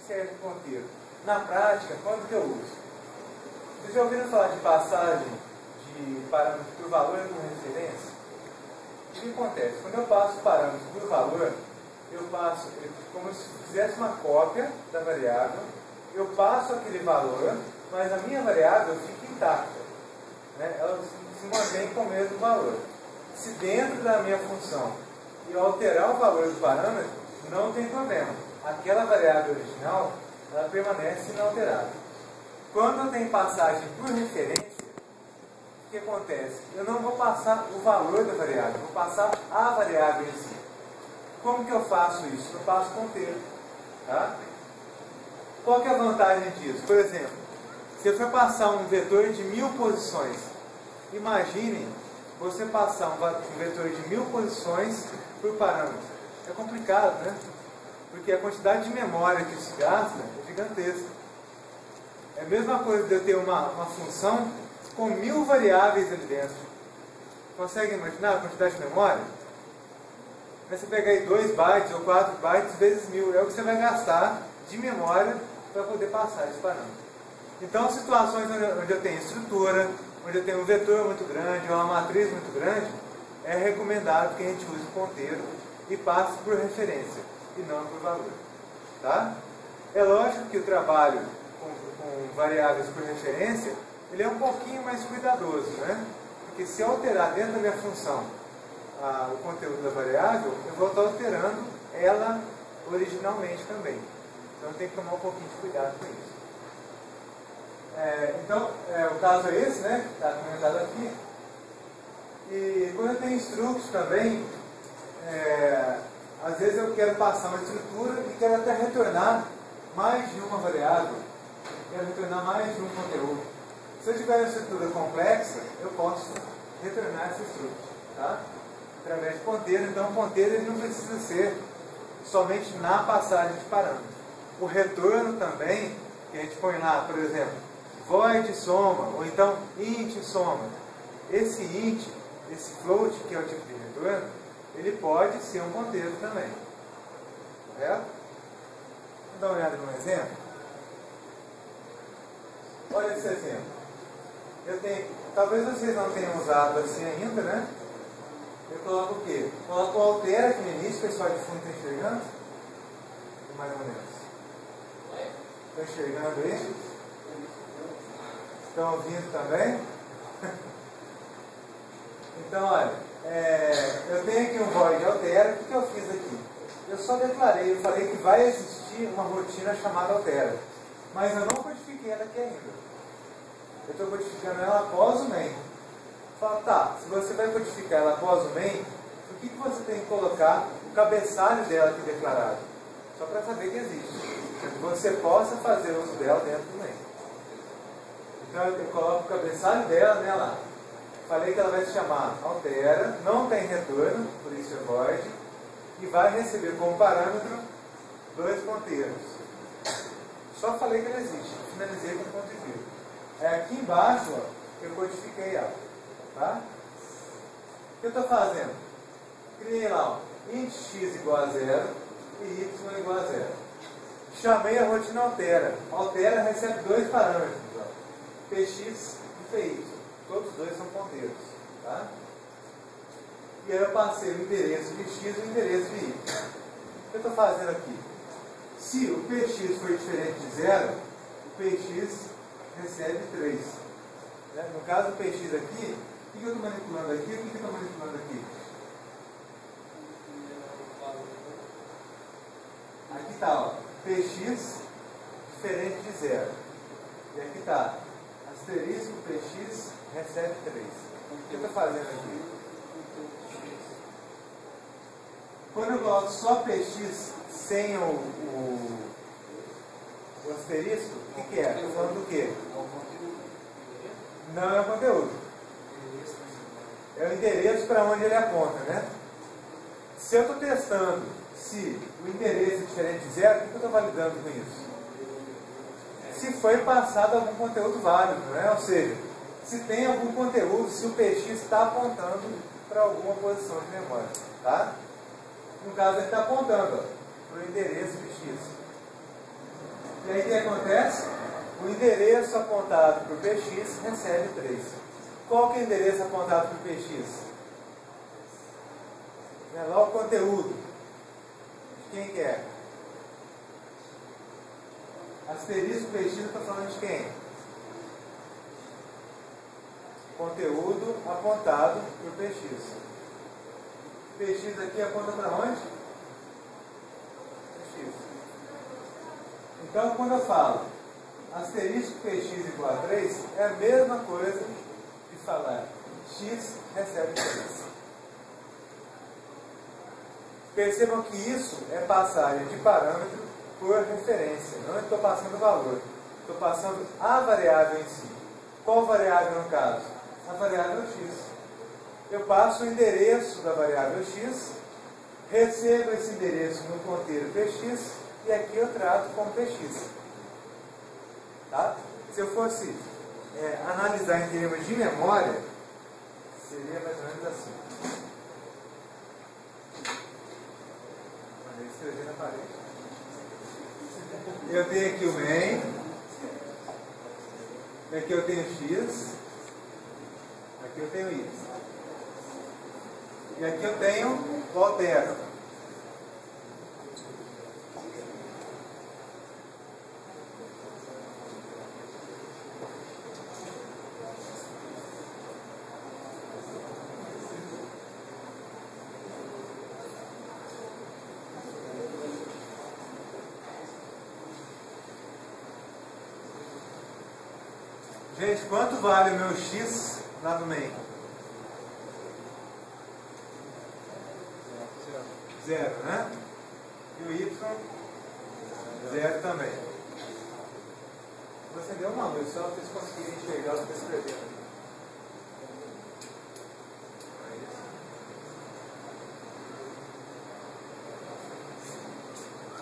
serve o ponteiro? Na prática, quando que eu uso? Vocês já ouviram falar de passagem de parâmetros por valor e por referência? O que acontece? Quando eu passo parâmetros por valor, eu passo como se fizesse uma cópia da variável, eu passo aquele valor, mas a minha variável fica intacta, né? Ela se mantém com o mesmo valor. Se dentro da minha função eu alterar o valor do parâmetro, não tem problema. Aquela variável original, ela permanece inalterada. Quando eu tenho passagem por referência, o que acontece? Eu não vou passar o valor da variável, eu vou passar a variável em si. Como que eu faço isso? Eu passo ponteiro. Tá? Qual que é a vantagem disso? Por exemplo, se eu for passar um vetor de 1000 posições, imaginem você passar um vetor de 1000 posições por parâmetro. É complicado, né? Porque a quantidade de memória que se gasta é gigantesca. É a mesma coisa de eu ter uma função com 1000 variáveis ali dentro. Consegue imaginar a quantidade de memória? Aí você pega aí 2 bytes ou 4 bytes vezes 1000. É o que você vai gastar de memória para poder passar esse parâmetro. Então, situações onde eu tenho estrutura, onde eu tenho um vetor muito grande, ou uma matriz muito grande, é recomendado que a gente use o ponteiro e passe por referência, e não por valor. Tá? É lógico que o trabalho com variáveis por referência, ele é um pouquinho mais cuidadoso, né? Porque se eu alterar dentro da minha função o conteúdo da variável, eu vou estar alterando ela originalmente também. Então tem que tomar um pouquinho de cuidado com isso. Então, o caso é esse, né? Está comentado aqui. E quando eu tenho structs também, às vezes eu quero passar uma estrutura e quero até retornar mais de uma variável. Quero retornar mais de um conteúdo. Se eu tiver uma estrutura complexa, eu posso retornar essa struct, tá? Através de ponteiro. Então, o ponteiro ele não precisa ser somente na passagem de parâmetros. O retorno também, que a gente põe lá, por exemplo, void soma, ou então int soma. Esse int, esse float, que é o tipo de retorno, ele pode ser um ponteiro também. Correto? Vamos dar uma olhada num exemplo? Olha esse exemplo. Eu tenho, talvez vocês não tenham usado assim ainda, né? Eu coloco o quê? Coloco o altera aqui no início, o pessoal de fundo está enxergando? Mais ou menos. Estão enxergando aí? Estão ouvindo também? Então, olha, eu tenho aqui um void altera. O que eu fiz aqui? Eu só declarei, eu falei que vai existir uma rotina chamada altera. Mas eu não codifiquei ela aqui ainda. Eu estou codificando ela após o main. Fala, tá, se você vai codificar ela após o main, o que você tem que colocar? O cabeçalho dela aqui declarado. Só para saber que existe. Para que você possa fazer uso dela dentro do main. Então eu coloco o cabeçalho dela, né, lá. Falei que ela vai se chamar altera, não tem retorno, por isso é void, e vai receber como parâmetro 2 ponteiros. Só falei que ela existe, finalizei com ponto e vírgula. Aqui embaixo, ó, eu codifiquei ela. Tá? O que eu estou fazendo? Criei lá, ó, int x igual a 0 e y igual a 0. Chamei a rotina altera. Altera recebe 2 parâmetros, ó, px e py. Todos os dois são ponteiros. Tá? E aí eu passei o endereço de x e o endereço de y. O que eu estou fazendo aqui? Se o px for diferente de 0, o px recebe 3. Né? No caso do px aqui, o que eu estou manipulando aqui? O que eu estou manipulando aqui? Aqui está, ó, px diferente de 0. E aqui está, asterisco px recebe 3. O que eu estou fazendo aqui? Quando eu coloco só px sem o asterisco, o que é? Estou falando do quê? Não é o conteúdo. É o endereço para onde ele aponta, né? Se eu estou testando se o endereço é diferente de 0, o que eu estou validando com isso? Se foi passado algum conteúdo válido, né? Ou seja, se tem algum conteúdo, se o px está apontando para alguma posição de memória. Tá? No caso, ele está apontando para o endereço de x. E aí o que acontece? O endereço apontado para o px recebe 3. Qual que é o endereço apontado para o px? É lá o conteúdo. De quem que é? Asterisco px, eu estou falando de quem? Conteúdo apontado para o px. Px aqui aponta para onde? Px. Então, quando eu falo asterisco px igual a 3, é a mesma coisa de falar x recebe 3. Percebam que isso é passagem de parâmetro por referência. Não estou passando valor. Estou passando a variável em si. Qual variável no caso? A variável x. Eu passo o endereço da variável x, recebo esse endereço no ponteiro px, e aqui eu trato como px. Tá? Se eu fosse analisar em termos de memória, seria mais ou menos assim. Vou escrever na parede. Eu tenho aqui o main, aqui eu tenho x, aqui eu tenho y. E aqui eu tenho o altero. Gente, quanto vale o meu x lá no main? 0, né? E o y, 0 também. Você deu uma luz só para vocês conseguirem enxergar o que eu estou escrevendo.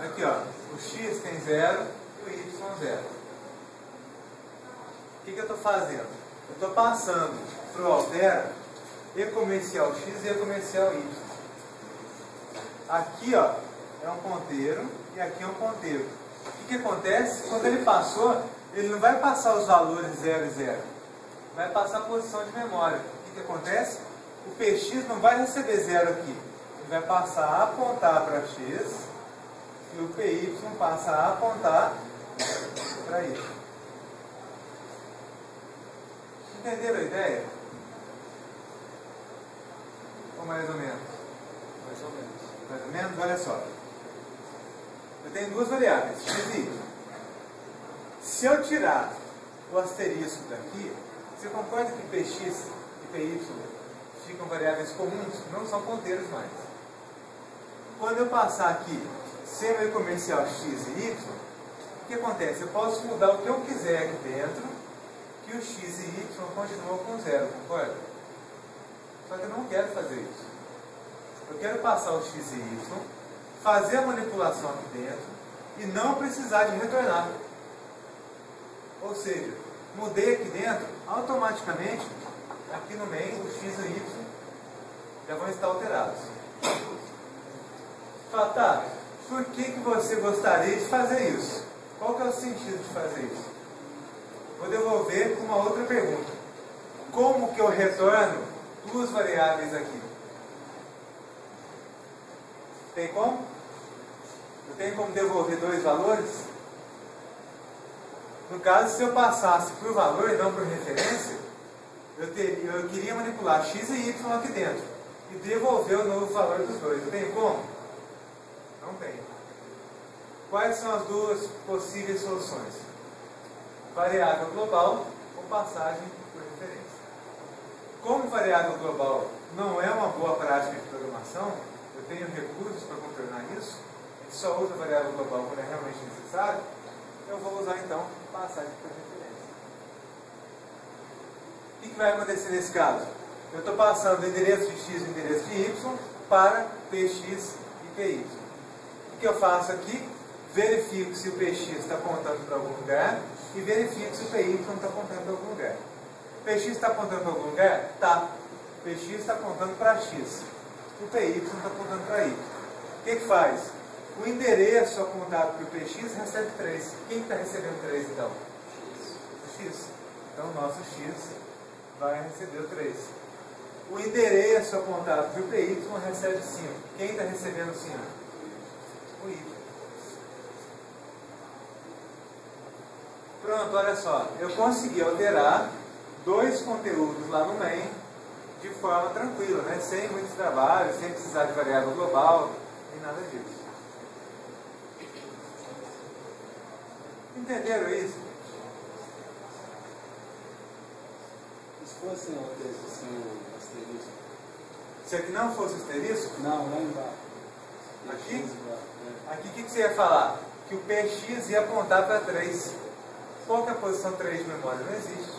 Aqui, ó, o x tem 0 e o y 0. O que eu estou fazendo? Eu estou passando para o altera e comercial x e comercial y. Aqui, ó, é um ponteiro e aqui é um ponteiro. O que acontece? Quando ele passou, ele não vai passar os valores 0 e 0. Vai passar a posição de memória. O que acontece? O px não vai receber 0 aqui. Ele vai passar a apontar para x e o py passa a apontar para y. Entenderam a ideia? Ou mais ou menos? Mais ou menos. Mais ou menos? Olha só. Eu tenho duas variáveis, x e y. Se eu tirar o asterisco daqui, você concorda que px e py ficam variáveis comuns? Não são ponteiros mais. Quando eu passar aqui semi-comercial x e y, o que acontece? Eu posso mudar o que eu quiser aqui dentro, que o x e y continuam com 0, concorda? Só que eu não quero fazer isso. Eu quero passar o x e y, fazer a manipulação aqui dentro e não precisar de retornar. Ou seja, mudei aqui dentro, automaticamente, aqui no meio, o x e y já vão estar alterados. Fala, tá, por que você gostaria de fazer isso? Qual que é o sentido de fazer isso? Vou devolver com uma outra pergunta. Como que eu retorno duas variáveis aqui? Tem como? Eu tenho como devolver dois valores? No caso, se eu passasse por valor e não por referência, eu queria manipular x e y aqui dentro e devolver o novo valor dos dois. Eu tenho como? Não tenho. Quais são as duas possíveis soluções? Variável global ou passagem por referência. Como variável global não é uma boa prática de programação, eu tenho recursos para contornar isso, a gente só usa variável global quando é realmente necessário, eu vou usar então passagem por referência. O que vai acontecer nesse caso? Eu estou passando o endereço de x e o endereço de y para px e py. O que eu faço aqui? Verifico se o px está apontando para algum lugar e verifico se o py está apontando para algum lugar. O px está apontando para algum lugar? Tá. O px está apontando para x. O py está apontando para y. O que faz? O endereço apontado para o PX recebe 3. Quem está recebendo 3 então? O X. Então o nosso X vai receber o 3. O endereço apontado para o PY recebe 5. Quem está recebendo 5? O Y. Pronto, olha só. Eu consegui alterar 2 conteúdos lá no main de forma tranquila, né? Sem muitos trabalhos, sem precisar de variável global e nada disso. Entenderam isso? Se fosse um texto sem o asterisco. Se aqui não fosse asterisco? Não, lá embaixo. Aqui? Aqui o que você ia falar? Que o PX ia apontar para 3. Qual que é a posição 3 de memória? Não existe.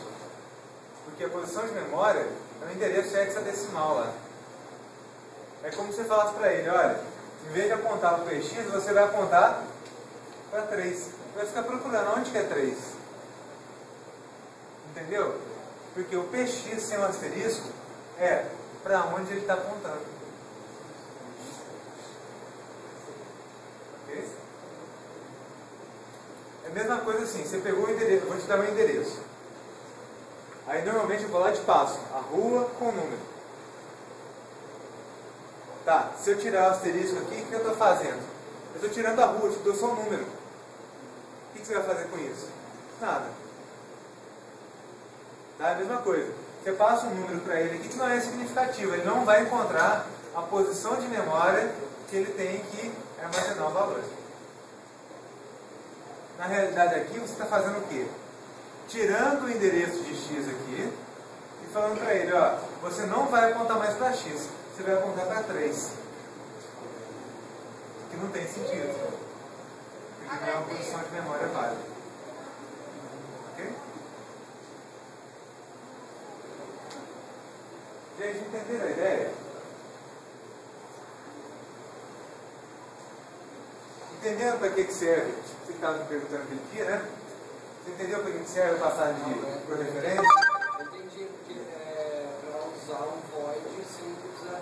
Porque a posição de memória é o endereço hexadecimal lá. É como se você falasse para ele, olha, em vez de apontar para o PX, você vai apontar para 3. Vai ficar procurando onde que é 3. Entendeu? Porque o PX sem o asterisco é para onde ele está apontando. Ok? É a mesma coisa assim, você pegou o endereço, eu vou te dar um endereço. Aí normalmente eu vou lá e te passo a rua com o número. Tá, se eu tirar o asterisco aqui, o que eu estou fazendo? Eu estou tirando a rua, eu te dou só o número. O que você vai fazer com isso? Nada. Tá? É a mesma coisa. Você passa um número para ele aqui que não é significativo. Ele não vai encontrar a posição de memória que ele tem que armazenar o valor. Na realidade aqui você está fazendo o quê? Tirando o endereço de x aqui e falando para ele, ó, você não vai apontar mais para x, você vai apontar para 3. Que não tem sentido. Porque não é uma posição de memória válida. Ok? Gente, entenderam a ideia? Entenderam para que serve? Você estava me perguntando aquele dia, né? Você entendeu para que serve a passagem por referência? Eu entendi, porque para usar um void sem precisar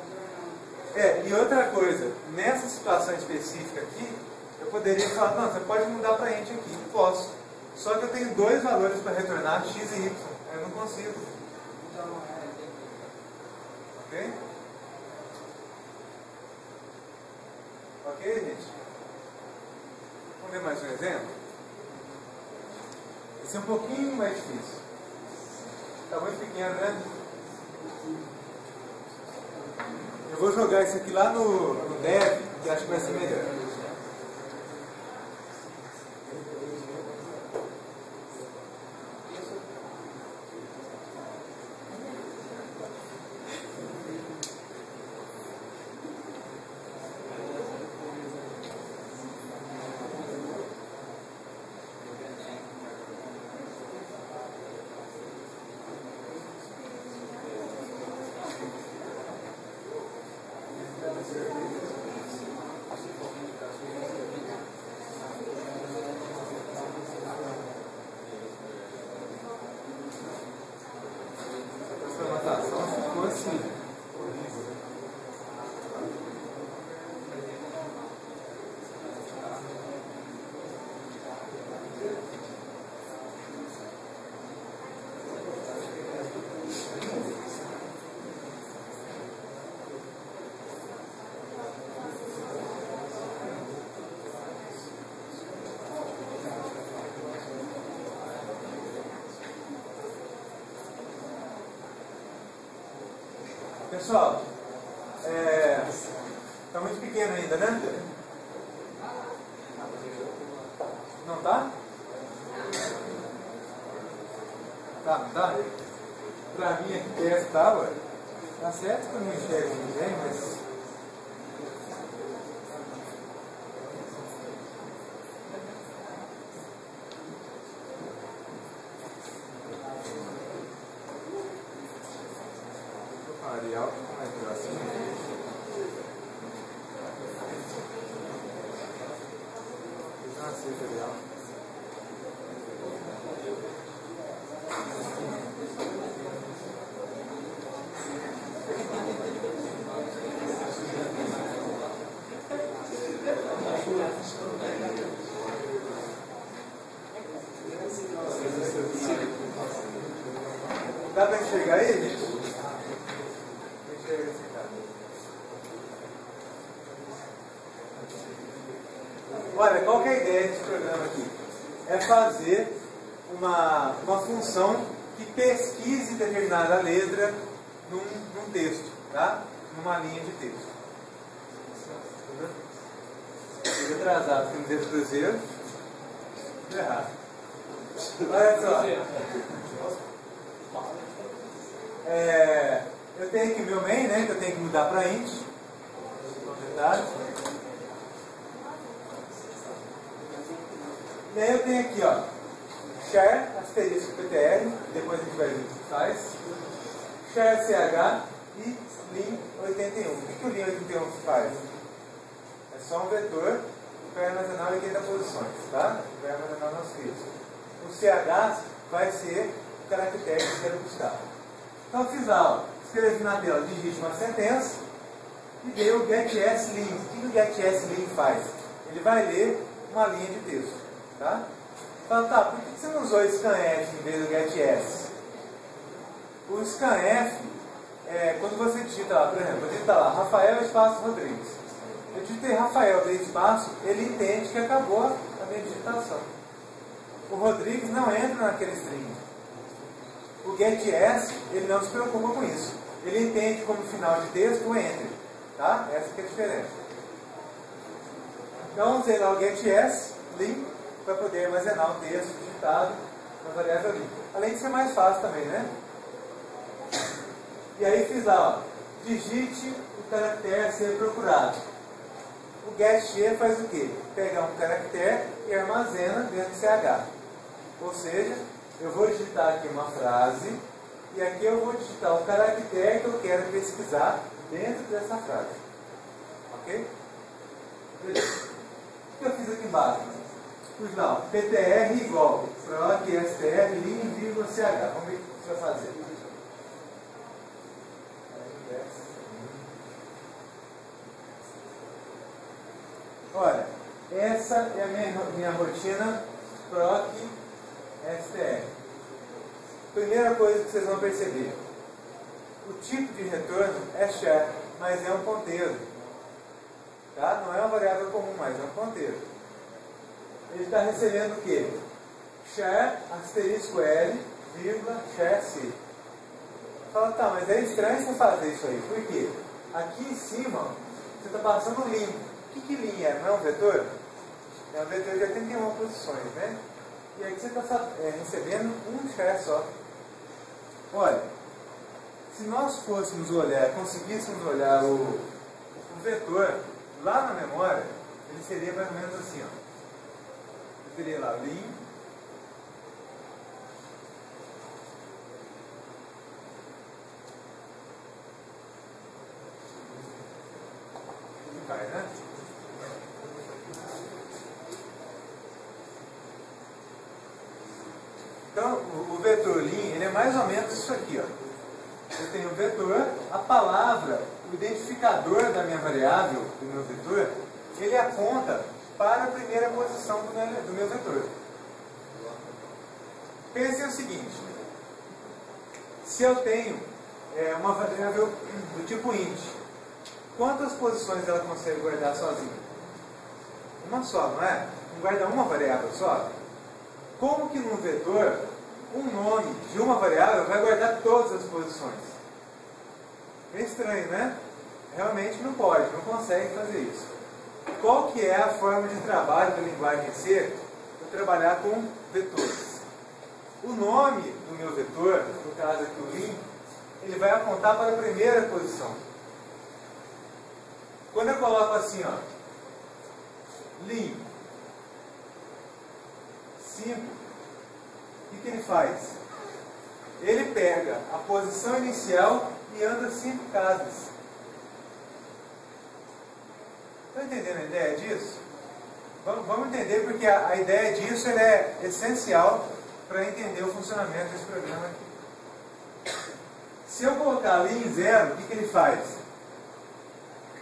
retornar. E outra coisa, nessa situação específica aqui, eu poderia falar, não, você pode mudar para int aqui. Posso. Só que eu tenho 2 valores para retornar, x e y. Eu não consigo. Então, Ok? Ok, gente? Vamos ver mais um exemplo? Esse é um pouquinho mais difícil. Está muito pequeno, né? Eu vou jogar isso aqui lá no dev, que acho que vai ser melhor. Pessoal, está muito pequeno ainda, né? Não tá? Tá, não tá? Pra mim aqui perto tá, ué. Tá certo que eu não enxergo ninguém, mas... Arial, como é que é assim? Ah, sim, Arial. enxergar aí, gente? Enxerga esse cara. Olha, qual que é a ideia desse programa aqui? É fazer uma função que pesquise determinada letra num texto, tá? Numa linha de texto. Fiquei atrasado, fui no dedo cruzeiro. Tudo errado. Olha só. Eu tenho aqui o meu main, né? Que eu tenho que mudar para int. Detalhe. E aí eu tenho aqui, ó, char, asterisco PTL, depois a gente vai ver o que faz. Char CH e lim 81. O que o lim 81 faz? É só um vetor que vai armazenar 80 posições, tá? Vai armazenar o nosso texto. O CH vai ser o caractere que eu quero buscar. Então eu fiz lá, ó, escrevi na tela, digite uma sentença e dei o getSLin. O que o getSLin faz? Ele vai ler uma linha de texto. Tá? Fala, tá, por que você não usou scanf em vez do getS? O scanf, quando você digita lá, por exemplo, eu digito lá, Rafael espaço Rodrigues. Eu digitei Rafael, dei espaço, ele entende que acabou a minha digitação. O Rodrigues não entra naquele string. O getS, ele não se preocupa com isso. Ele entende como final de texto o enter. Tá? Essa que é a diferença. Então, usei lá o getS, link, para poder armazenar o texto digitado na variável ali. Além de ser mais fácil também, né? E aí fiz lá, ó, digite o caractere a ser procurado. O getShe faz o quê? Pega um caractere e armazena dentro do CH. Ou seja, eu vou digitar aqui uma frase e aqui eu vou digitar um caractere que eu quero pesquisar dentro dessa frase. Ok? Beleza. O que eu fiz aqui embaixo? Pus lá, PTR igual proc str lim vírgula ch. Vamos ver o que você vai fazer. Olha, essa é a minha rotina proc str. Primeira coisa que vocês vão perceber: o tipo de retorno é char, mas é um ponteiro. Tá? Não é uma variável comum, mas é um ponteiro. Ele está recebendo o quê? Char asterisco L, vírgula, char C. Fala, tá, mas é estranho você fazer isso aí. Por quê? Aqui em cima, você está passando lim. O que lim é? Não é um vetor? É um vetor de 81 posições, né? E aqui você está recebendo um char só. Olha, se nós fôssemos olhar, conseguíssemos olhar o vetor lá na memória, ele seria mais ou menos assim, ó. Eu teria lá lim, vai, né? Então, o vetor lim, ele é mais ou menos isso aqui, ó. Eu tenho o vetor, a palavra, o identificador da minha variável, do meu vetor, ele aponta para a primeira posição do meu vetor. Pense o seguinte: se eu tenho uma variável do tipo int, quantas posições ela consegue guardar sozinha? Uma só, não é? Não guarda uma variável só? Como que num vetor, um nome de uma variável vai guardar todas as posições? É estranho, né? Realmente não pode, não consegue fazer isso. Qual que é a forma de trabalho da linguagem C? Eu trabalhar com vetores. O nome do meu vetor, no caso aqui o lim, ele vai apontar para a primeira posição. Quando eu coloco assim, ó, lim 5, o que ele faz? Ele pega a posição inicial e anda 5 casas. Estão entendendo a ideia disso? Vamos entender, porque a ideia disso é essencial para entender o funcionamento desse programa aqui. Se eu colocar ali em 0, o que ele faz?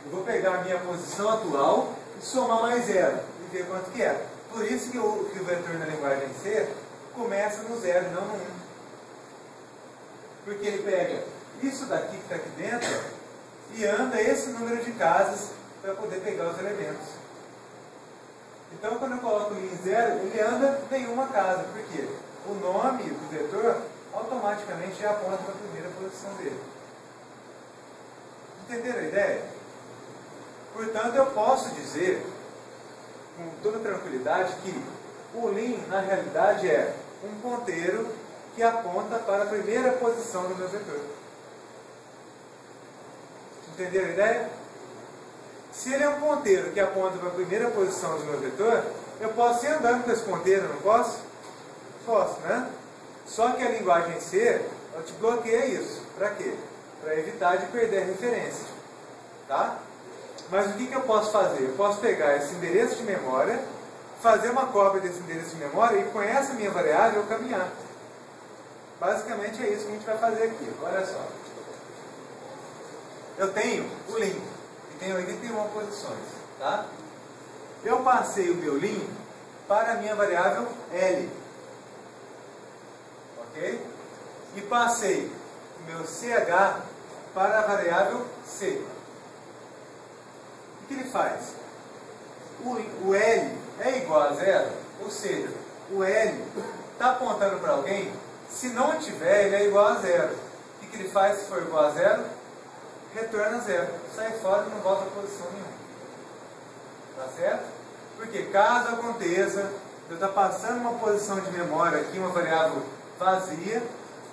Eu vou pegar a minha posição atual e somar mais 0 e ver quanto que é. Por isso que o vetor na linguagem C começa no 0 e não no 1. Porque ele pega isso daqui que está aqui dentro e anda esse número de casas para poder pegar os elementos. Então, quando eu coloco o Lean 0, ele anda nenhuma casa. Por quê? O nome do vetor automaticamente já aponta para a primeira posição dele. Entenderam a ideia? Portanto, eu posso dizer, com toda tranquilidade, que o Lean, na realidade, é um ponteiro que aponta para a primeira posição do meu vetor. Entenderam a ideia? Se ele é um ponteiro que aponta para a primeira posição do meu vetor, eu posso ir andando com esse ponteiro, não posso? Posso, né? Só que a linguagem C, ela te bloqueia isso. Para quê? Para evitar de perder a referência. Tá? Mas o que eu posso fazer? Eu posso pegar esse endereço de memória, fazer uma cópia desse endereço de memória e com essa minha variável eu caminhar. Basicamente é isso que a gente vai fazer aqui. Olha só. Eu tenho o Lean, que tem 81 posições. Tá? Eu passei o meu Lean para a minha variável L. Ok? E passei o meu CH para a variável C. O que ele faz? O L é igual a 0, ou seja, o L está apontando para alguém, se não tiver, ele é igual a 0. O que ele faz se for igual a 0? Retorna 0. Sai fora e não volta a posição nenhuma. Tá certo? Porque caso aconteça, eu estou passando uma posição de memória aqui, uma variável vazia,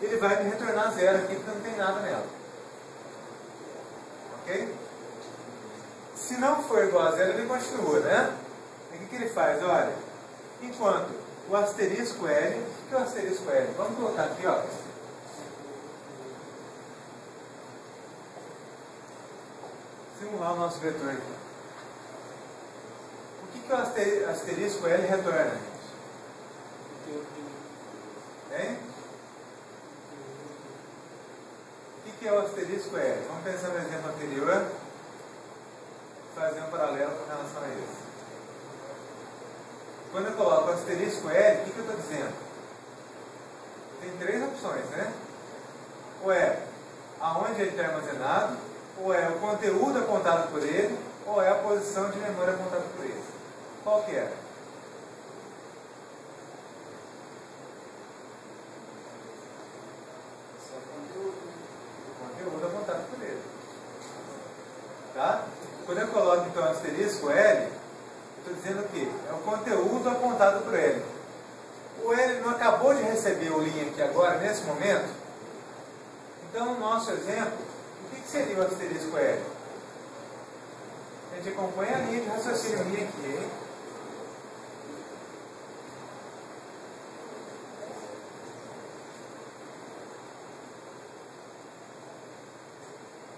ele vai me retornar 0 aqui porque não tem nada nela. Ok? Se não for igual a 0, ele continua, né? E o que ele faz? Olha, enquanto o asterisco L, o que é o asterisco L? Vamos colocar aqui, ó. Simular o nosso vetor aqui. O que o asterisco L retorna, gente? Hein? O que é o asterisco L? Vamos pensar no exemplo anterior. Fazer um paralelo com relação a isso. Quando eu coloco o asterisco L, o que eu estou dizendo? Tem três opções, né? Ou é aonde ele está armazenado, ou é o conteúdo apontado por ele, ou é a posição de memória apontada por ele. Qual que é? O conteúdo apontado por ele. Tá? Quando eu coloco então o asterisco L, eu estou dizendo o quê? É o conteúdo apontado por L. O L não acabou de receber o Lean aqui agora, nesse momento? Então, no nosso exemplo, o que seria o asterisco L? A gente acompanha a linha de raciocínio minha aqui, hein?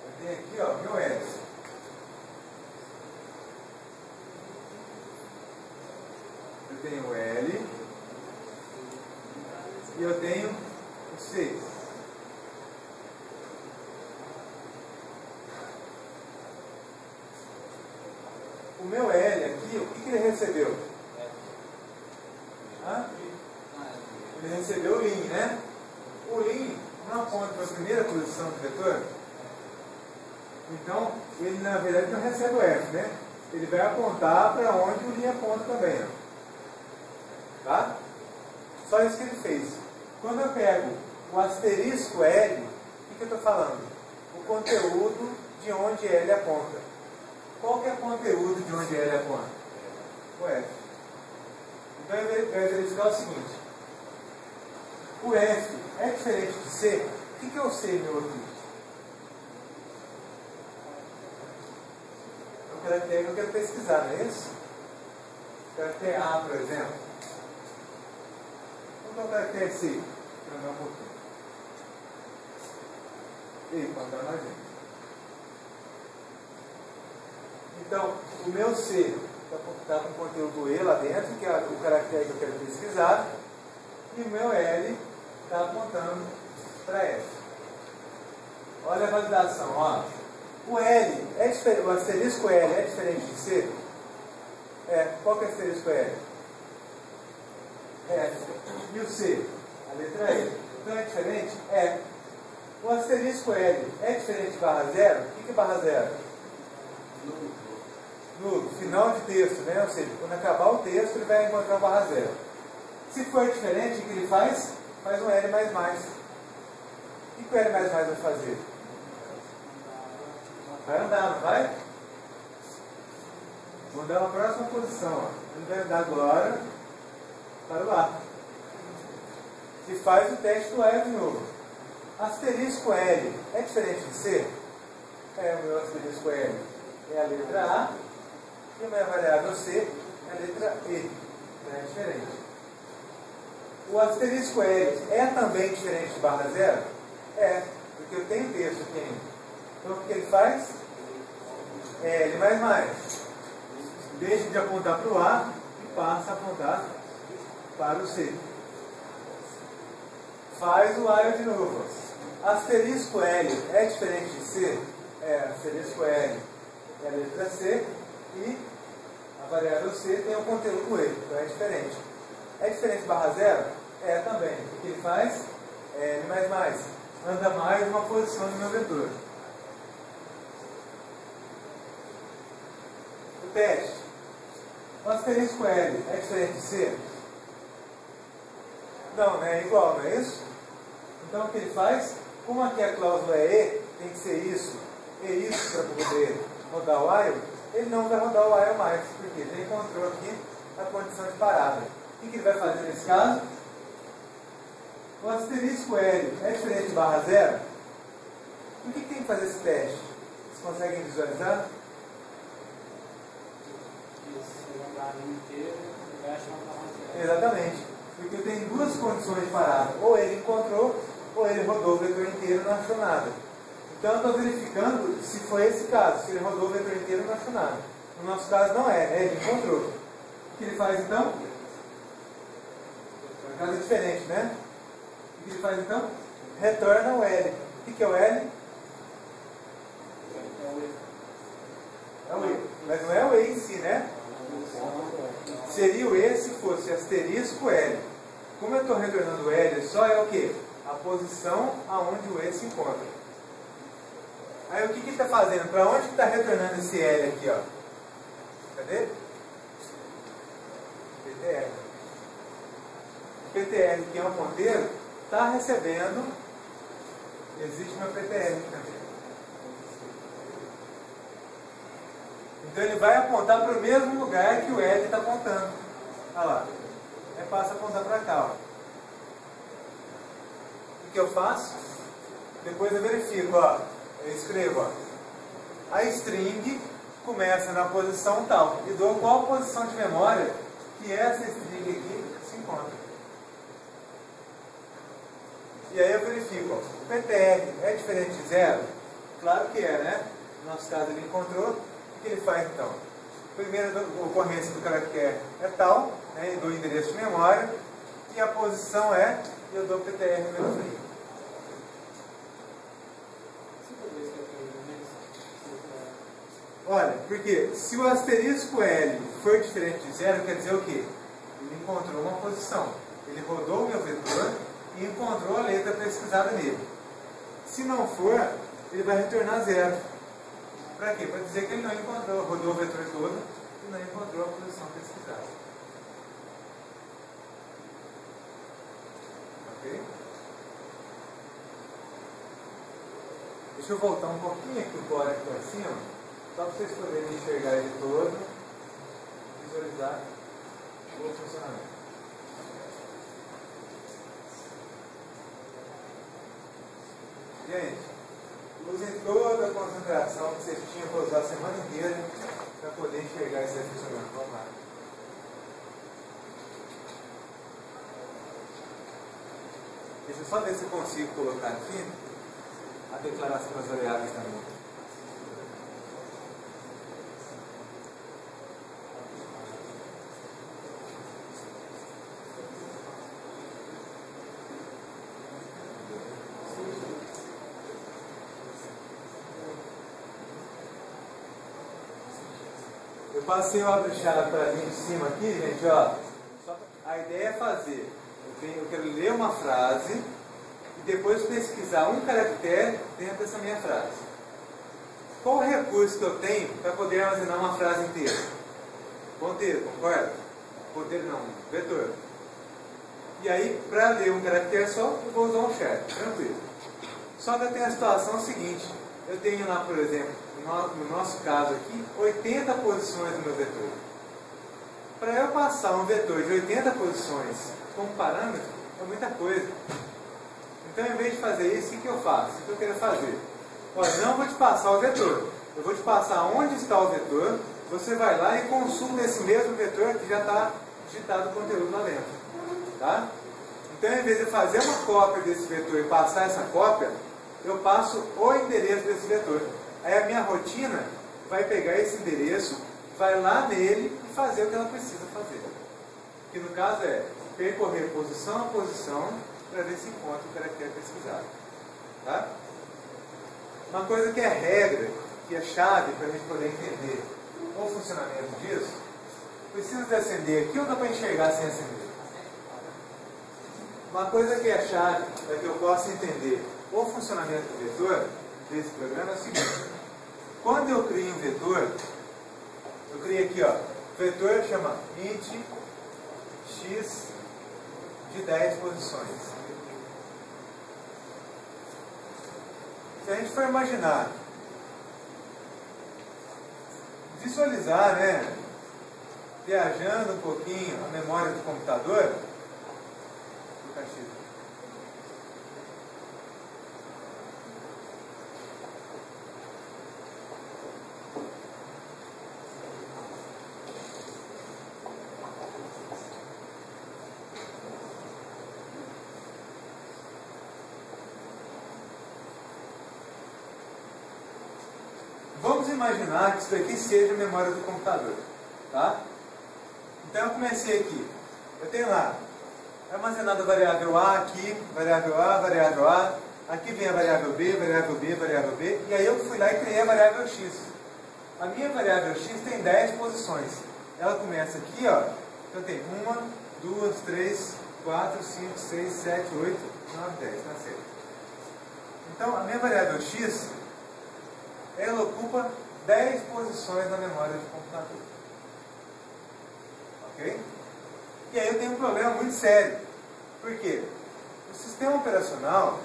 Eu tenho aqui, ó, meu L. Eu tenho o L e eu tenho o C. O meu L aqui, o que ele recebeu? Hã? Ele recebeu o Lean, né? O Lean não aponta para a primeira posição do vetor. Então, ele na verdade não recebe o F, né? Ele vai apontar para onde o Lean aponta também. Ó. Tá? Só isso que ele fez. Quando eu pego o asterisco L, o que eu estou falando? O conteúdo de onde L aponta. Qual que é o conteúdo de onde L aponta? O F. Então eu vai verificar o seguinte. O F é diferente de C? O que é o C, meu aqui? É o caractere que eu quero pesquisar, não é isso? O caractere A, por exemplo. Qual é o caractere C? Para andar um pouquinho. E para andar mais gente. Então, o meu C está com o conteúdo E lá dentro, que é o caractere que eu quero pesquisar, e o meu L está apontando para F. Olha a validação, ó. O L é diferente, o asterisco L é diferente de C? É. Qual que é o asterisco L? F. E o C? A letra E. Então é diferente? É. O asterisco L é diferente de barra zero? O que é barra zero? No final de texto, né? Ou seja, quando acabar o texto, ele vai encontrar o barra zero. Se for diferente, o que ele faz? Faz um L mais mais. O que o L mais mais vai fazer? Vai andar, não vai? Vou dar uma próxima posição. Ó. Ele vai andar agora para o A. E faz o teste do A de novo. Asterisco L é diferente de C? É, o meu asterisco L é a letra A e a minha variável C é a letra E. Então é diferente. O asterisco L é também diferente de barra zero? É, porque eu tenho texto aqui ainda. Então o que ele faz? L mais mais. Deixa de apontar para o A e passa a apontar para o C. Faz o A de novo. Asterisco L é diferente de C? É, asterisco L é a letra C e a variável C tem o conteúdo E, então é diferente. É diferente de barra zero? É também. O que ele faz? L mais mais. Anda mais uma posição do meu vetor. O teste. O asterisco L é diferente de C? Não, né? É igual, não é isso? Então o que ele faz? Como aqui a cláusula é E, tem que ser isso e isso para poder rodar o while, ele não vai rodar o while mais, porque ele encontrou aqui a condição de parada. O que ele vai fazer nesse caso? O asterisco L é diferente de barra zero? Por que tem que fazer esse teste? Vocês conseguem visualizar? Exatamente. Porque eu tenho duas condições de parada. Ou ele encontrou, ou ele rodou o vetor inteiro e não achou nada. Então eu estou verificando se foi esse caso. Se ele rodou o vetor inteiro e não achou nada. No nosso caso não é, né? Ele encontrou. O que ele faz então? No caso é diferente, né? O que ele faz então? Retorna o L. O que é o L? É o E. Mas não é o E em si, né? Seria o E se fosse asterisco L. Como eu estou retornando o L, só é o quê? A posição aonde o E se encontra. Aí o que ele está fazendo? Para onde está retornando esse L aqui? Ó? Cadê? PTR. O PTR, que é um ponteiro, está recebendo. Existe uma PTR também. Então ele vai apontar para o mesmo lugar que o L está apontando. Olha lá. Aí passa a apontar para cá. Ó. O que eu faço? Depois eu verifico. Ó. Eu escrevo. Ó. A string começa na posição tal. E dou qual posição de memória que essa string aqui se encontra. E aí eu verifico. Ó. O PTR é diferente de zero? Claro que é, né? No nosso caso ele encontrou. O que ele faz então? Primeira ocorrência do caractere é tal, né, do endereço de memória, e a posição é, e eu dou PTR menos 1. Olha, porque se o asterisco L for diferente de zero, quer dizer o quê? Ele encontrou uma posição. Ele rodou o meu vetor e encontrou a letra pesquisada nele. Se não for, ele vai retornar zero. Para quê? Para dizer que ele não encontrou, rodou o vetor todo e não encontrou a posição pesquisada. Ok? Deixa eu voltar um pouquinho aqui o core aqui para cima, só para vocês poderem enxergar ele todo, visualizar o funcionamento. E aí? Usem toda a concentração que vocês tinham para usar a semana inteira para poder enxergar isso aí funcionando. Vamos lá. Deixa eu só ver se eu consigo colocar aqui a declaração das variáveis também. Eu passei o abre-chave para vir de cima aqui, gente, ó. A ideia é fazer. Eu quero ler uma frase e depois pesquisar um caractere dentro dessa minha frase. Qual o recurso que eu tenho para poder armazenar uma frase inteira? Ponteiro, concorda? Ponteiro não, vetor. E aí, para ler um caractere só, eu vou usar um char, tranquilo. Só que eu tenho a situação seguinte, eu tenho lá, por exemplo, no nosso caso aqui, 80 posições no meu vetor. Para eu passar um vetor de 80 posições como parâmetro, é muita coisa. Então, em vez de fazer isso, o que eu faço? O que eu quero fazer? Olha, não vou te passar o vetor. Eu vou te passar onde está o vetor. Você vai lá e consulta esse mesmo vetor que já está digitado o conteúdo lá dentro. Tá? Então, em vez de fazer uma cópia desse vetor e passar essa cópia, eu passo o endereço desse vetor. Aí a minha rotina vai pegar esse endereço, vai lá nele e fazer o que ela precisa fazer. Que no caso é percorrer posição a posição para ver se encontra o caractere pesquisado. Tá? Uma coisa que é regra, que é chave para a gente poder entender o funcionamento disso, precisa de acender aqui ou dá para enxergar sem acender? Uma coisa que é chave para que eu possa entender o funcionamento do vetor desse programa é o seguinte: quando eu crio um vetor, eu crio aqui, ó, vetor chama int x de 10 posições. Se a gente for imaginar, visualizar, né, viajando um pouquinho a memória do computador, vamos imaginar que isso daqui seja a memória do computador, tá? Então eu comecei aqui, eu tenho lá armazenada a variável A aqui, variável A, aqui vem a variável B, variável B, variável B, e aí eu fui lá e criei a variável X. A minha variável X tem 10 posições. Ela começa aqui, ó, então tem 1, 2, 3, 4, 5, 6, 7, 8, 9, 10, tá certo. Então a minha variável X, ela ocupa 10 posições na memória do computador. Ok? E aí eu tenho um problema muito sério. Por quê? O sistema operacional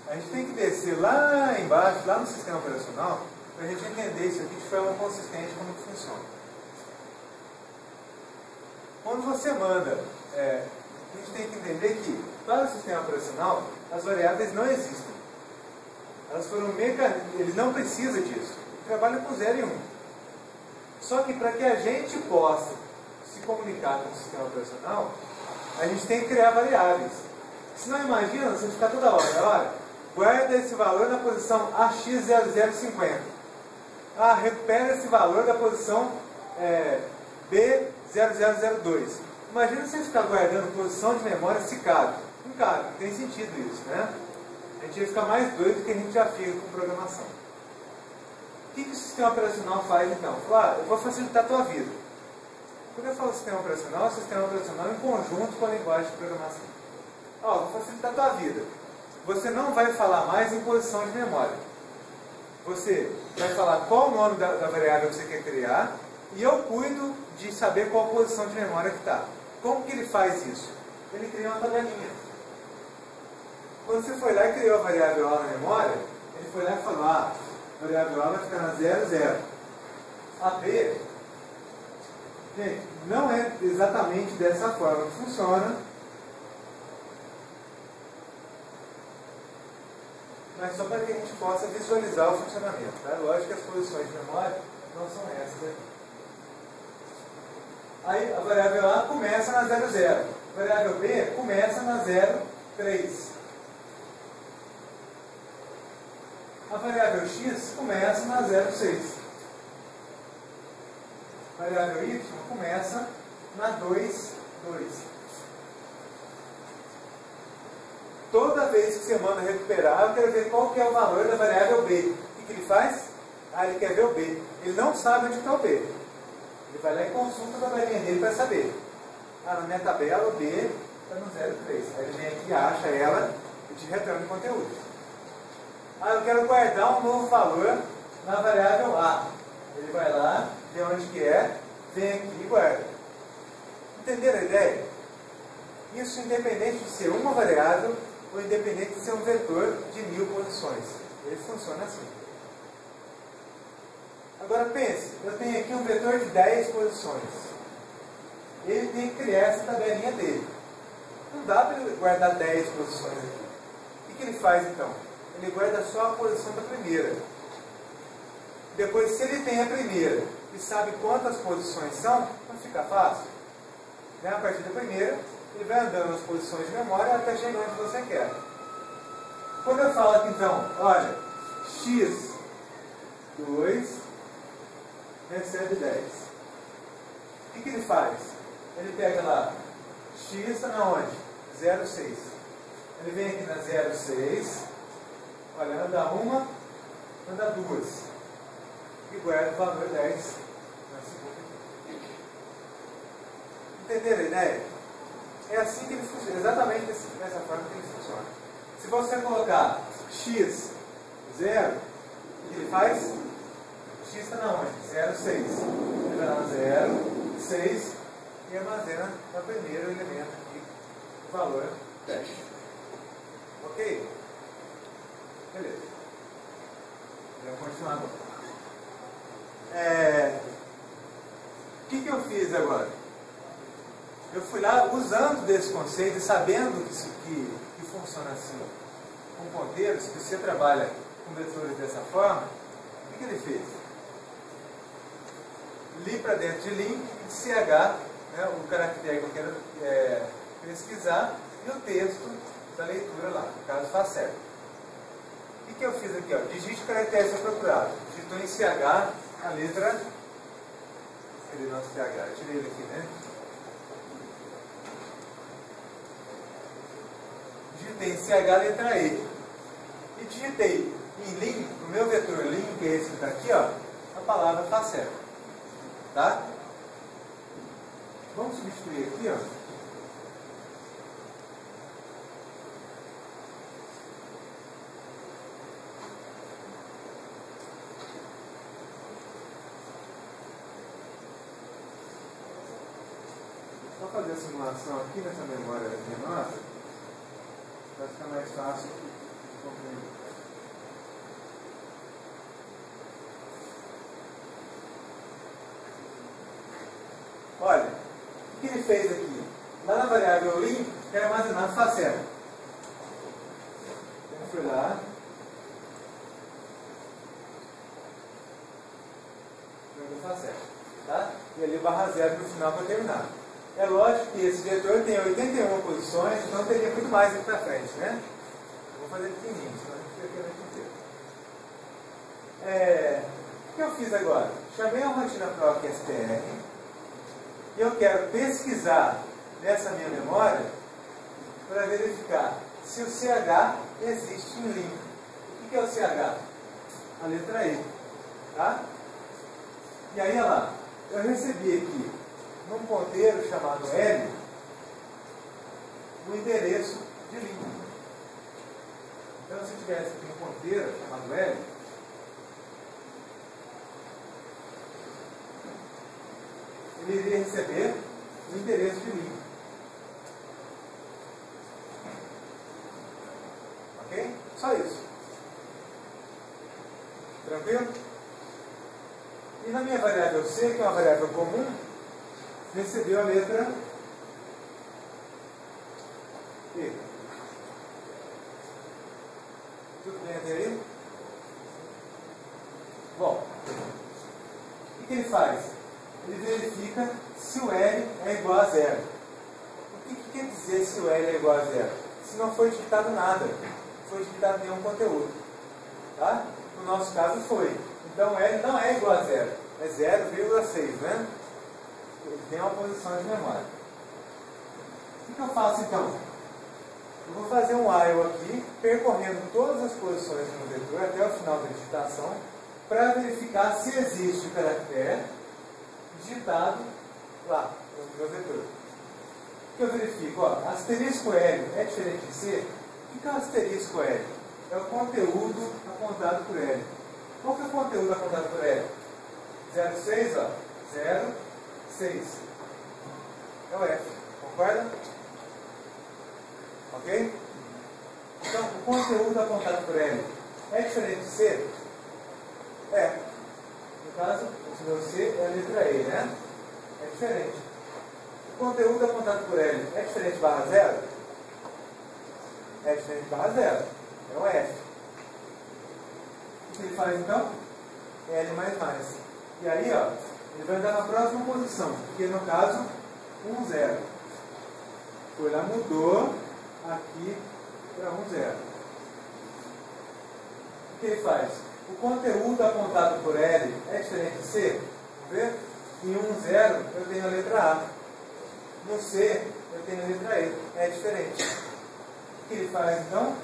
a gente tem que descer lá embaixo, lá no sistema operacional, para a gente entender isso aqui de forma consistente como que funciona. Quando você manda, a gente tem que entender que para o sistema operacional as variáveis não existem. Elas foram ele não precisa disso. Ele trabalha com 0 e 1. Só que para que a gente possa se comunicar com o sistema operacional, a gente tem que criar variáveis. Senão imagina você ficar toda hora, guarda esse valor na posição AX0050. Recupera esse valor da posição B0002. Imagina você ficar guardando posição de memória se cabe. Não cabe, não tem sentido isso, né? A gente ia ficar mais doido do que a gente já fica com programação. O que o sistema operacional faz então? Fala, eu vou facilitar a tua vida. Quando eu falo sistema operacional, é o sistema operacional em conjunto com a linguagem de programação. Vou facilitar a tua vida. Você não vai falar mais em posição de memória. Você vai falar qual o nome da variável que você quer criar e eu cuido de saber qual posição de memória que está. Como que ele faz isso? Ele cria uma tabelinha. Quando você foi lá e criou a variável A na memória, ele foi lá e falou, a variável A vai ficar na 0, 0. A B, gente, não é exatamente dessa forma que funciona, mas só para que a gente possa visualizar o funcionamento. Tá? Lógico que as posições de memória não são essas aqui. Aí a variável A começa na 0, 0. A variável B começa na 0, 3. A variável X começa na 0,6. A variável Y começa na 2,2. Toda vez que você manda recuperar, eu quero ver qual que é o valor da variável B. O que ele faz? Ah, ele quer ver o B. Ele não sabe onde está o B. Ele vai lá e consulta a tabelinha dele para saber. Ah, na minha tabela o B está no 0,3. Aí ele vem aqui, acha ela e te retorna o conteúdo. Ah, eu quero guardar um novo valor na variável A. Ele vai lá, vê onde que é, vem aqui e guarda. Entenderam a ideia? Isso independente de ser uma variável ou independente de ser um vetor de 1000 posições. Ele funciona assim. Agora pense, eu tenho aqui um vetor de 10 posições. Ele tem que criar essa tabelinha dele. Não dá para ele guardar 10 posições aqui. O que ele faz então? Ele guarda só a posição da primeira. Depois, se ele tem a primeira e sabe quantas posições são, vai ficar fácil. A partir da primeira, ele vai andando nas posições de memória até chegar onde você quer. Quando eu falo aqui então, olha, x2 recebe 10. O que ele faz? Ele pega lá, x está na onde? 0,6. Ele vem aqui na 0,6, olha, anda uma, anda duas. E guarda o valor 10 na segunda. Entenderam a ideia? É assim que ele funciona, exatamente dessa forma que ele funciona. Se você colocar x 0, o que ele faz? X está na onde? 0,6. Ele vai lá no 0, 6 e armazena no primeiro elemento aqui o valor 10. Ok? Beleza. Vamos continuar agora. O que eu fiz agora? Eu fui lá usando desse conceito e sabendo que funciona assim com ponteiros, que você trabalha com vetores dessa forma. O que ele fez? Li para dentro de link, de CH, né, o caractere que eu quero pesquisar, e o texto da leitura lá, no caso faz certo. O que eu fiz aqui? Ó, digite o caractere ser procurado. Digitou em CH a letra. Cadê nosso CH? Eu tirei ele aqui, né? Digitei em CH a letra E. E digitei em link, no meu vetor link, que é esse que está aqui, ó, a palavra faz certo. Tá? Vamos substituir aqui, ó. Vou fazer a simulação aqui nessa memória nossa, para ficar mais fácil de compreender. Olha, o que ele fez aqui? Lá na variável link, quer armazenar faceta. Ele foi lá. Jogou faceta. Tá? E ali barra 0 no final para terminar. É lógico que esse vetor tem 81 posições, então teria muito mais aqui para frente, né? Eu vou fazer pequenininho, senão a gente fica aqui a noite inteira. O que eu fiz agora? Chamei a rotina proc str. E eu quero pesquisar nessa minha memória para verificar se o CH existe em link. O que é o CH? A letra E. Tá? E aí, olha lá, eu recebi aqui, num ponteiro chamado L, o endereço de link. Então, se tivesse aqui um ponteiro chamado L, ele iria receber o endereço de link. Ok? Só isso. Tranquilo? E na minha variável C, que é uma variável comum, recebeu a letra E. Tudo bem até aí? Bom, o que ele faz? Ele verifica se o L é igual a 0. O que quer dizer se o L é igual a 0? Se não foi digitado nada, não foi digitado nenhum conteúdo. Tá? No nosso caso foi. Então o L não é igual a 0, é 0,6, né? Ele tem uma posição de memória. O que eu faço então? Eu vou fazer um while aqui, percorrendo todas as posições no vetor até o final da digitação, para verificar se existe o caractere digitado lá no meu vetor. O que eu verifico? Ó, asterisco L é diferente de C. O que é o asterisco L? É o conteúdo apontado por L. Qual que é o conteúdo apontado por L? 0,6, ó. 0,6. É o F. Concorda? Ok? Então, o conteúdo apontado por L é diferente de C? É. No caso, o meu C é a letra E, né? É diferente. O conteúdo apontado por L é diferente de barra zero? É diferente de barra zero. É o F. O que ele faz então? L mais mais. E aí, ó, ele vai andar na próxima posição, porque no caso, 1, 0. Foi lá, mudou aqui para 1, 0. O que ele faz? O conteúdo apontado por L é diferente de C? Vamos ver? Em 1, 0 eu tenho a letra A. No C eu tenho a letra E. É diferente. O que ele faz então?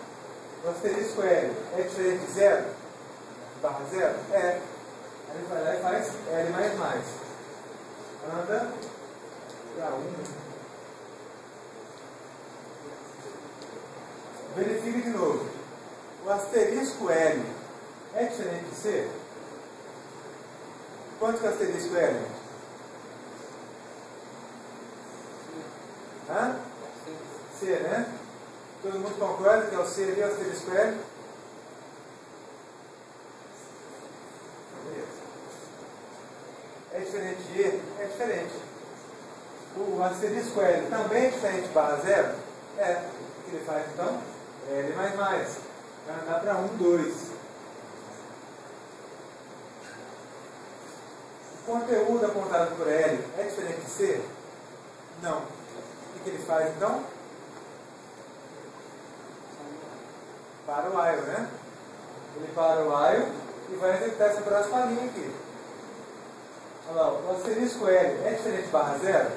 O asterisco L é diferente de 0? Barra 0? É. Aí ele vai lá e faz L mais mais. Anda para 1. Verifique de novo. O asterisco L é diferente de C? Quanto que é o asterisco L? Hã? C, né? Todo mundo concorda que é o C ali, o asterisco L? É diferente de E? É diferente. O asterisco L também é diferente de barra zero? É. O que ele faz então? L mais mais. Vai andar para 1, 2. O conteúdo apontado por L é diferente de C? Não. O que ele faz então? Para o while, né? Ele para o while e vai executar essa próxima linha aqui. Olha lá, o asterisco L é diferente de barra zero?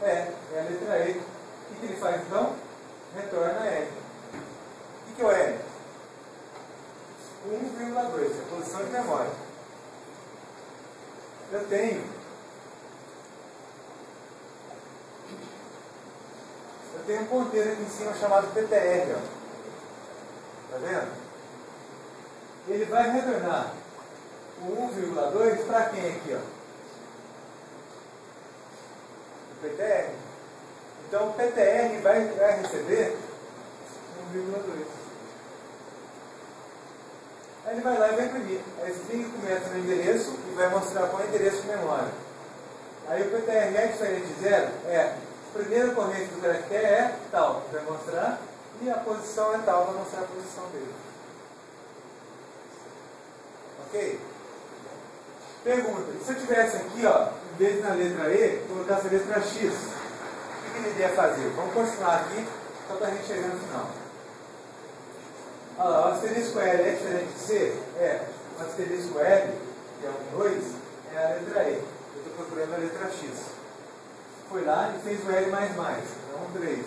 É a letra E. O que ele faz então? Retorna L. O que é o L? 1,2, é a posição de memória. Eu tenho um ponteiro aqui em cima chamado PTR, ó. Tá vendo? Ele vai retornar o 1,2 para quem aqui, ó? O PTR. Então o PTR vai receber 1,2. Aí ele vai lá e vai imprimir. Aí string começa no endereço e vai mostrar qual é o endereço de memória. Aí o PTR é diferente de 0? É. O primeiro corrente do caractere é tal, vai mostrar, e a posição é tal, vai mostrar a posição dele. Ok? Pergunta, e se eu tivesse aqui, ó, em vez de na letra E, colocasse a letra X, o que ele iria fazer? Vamos continuar aqui, só para a gente chegar no final. Olha lá, o asterisco L é diferente de C? É. O asterisco L, que é um 2, é a letra E. Eu estou procurando a letra X. Foi lá e fez o L mais mais. Então, 3.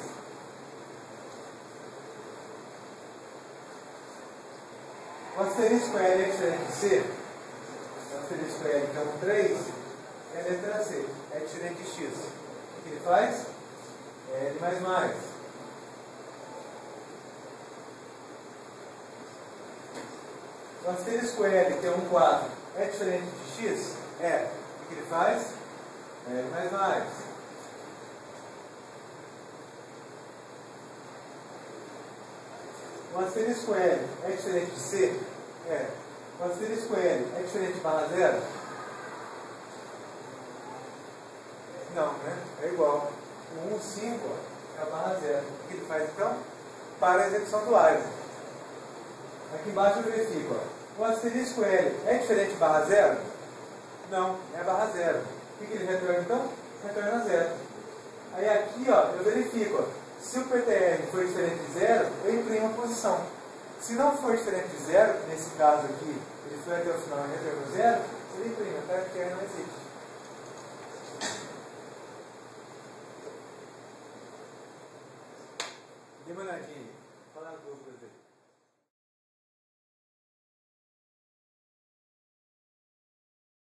O asterisco L é diferente de C? O asterisco L, que é um 3, é a letra C. É diferente de X. O que ele faz? L mais mais. O asterisco L, que é um 4, é diferente de X? É. O que ele faz? L mais mais. O asterisco L é diferente de C? É. O asterisco L é diferente de barra zero? Não, né? É igual. O 1, 5 é a barra zero. O que ele faz então? Para a execução do while. Aqui embaixo eu verifico. Ó. O asterisco L é diferente de barra zero? Não, é a barra zero. O que ele retorna então? Retorna zero. Aí aqui, ó, eu verifico. Ó. Se o PTR for diferente de zero, eu imprimo a posição. Se não for diferente de zero, nesse caso aqui, ele foi até o final e retornou zero, ele imprime, o caractere não existe. Dê uma olhadinha aí.